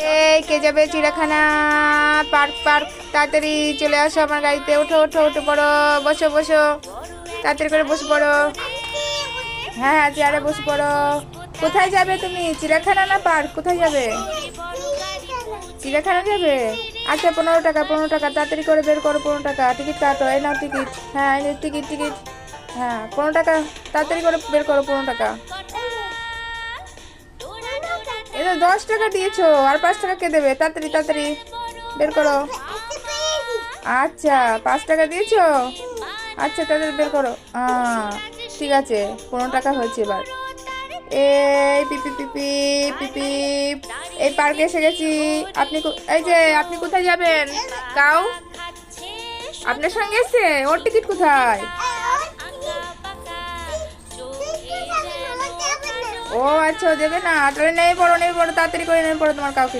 এই কে যাবে চিড়িয়াখানা? পার্ক পার্ক, তাড়াতাড়ি চলে আসো আমার গাড়িতে। ওঠো ওঠো ওঠো, পড়ো, বসো বসো, তাড়াতাড়ি করে বসে পড়ো। হ্যাঁ হ্যাঁ, চেয়ারে বসে পড়ো। কোথায় যাবে তুমি? চিড়িয়াখানা না পার্ক? কোথায় যাবে? চিড়িয়াখানা যাবে? আচ্ছা, 15 টাকা, 15 টাকা, তাড়াতাড়ি করে বের করো। 15 টাকা টিকিট কাটো। এই নাও টিকিট। হ্যাঁ, এই টিকিট টিকিট। হ্যাঁ, 15 টাকা, তাড়াতাড়ি করে বের করো। 15 টাকা। এটা 10 টাকা দিয়েছো, আর 5 টাকা কে দেবে? তাড়াতাড়ি তাড়াতাড়ি বের করো। আচ্ছা, 5 টাকা দিয়েছো? আচ্ছা, তাড়াতাড়ি বের করো। ঠিক আছে, 15 টাকা হয়েছে এবার। এই পিপি পিপি পিপি, এই পার্কে এসে গেছি। এই যে আপনি কোথায় যাবেন? কাউ আপনার সঙ্গে এসছে? ওর টিকিট কোথায়? ও আচ্ছা, ও দেবে না? তাহলে নেমে পড়ো, নেমে পড়ো, তাড়াতাড়ি করে নেমে পড়ো তোমার কাউকে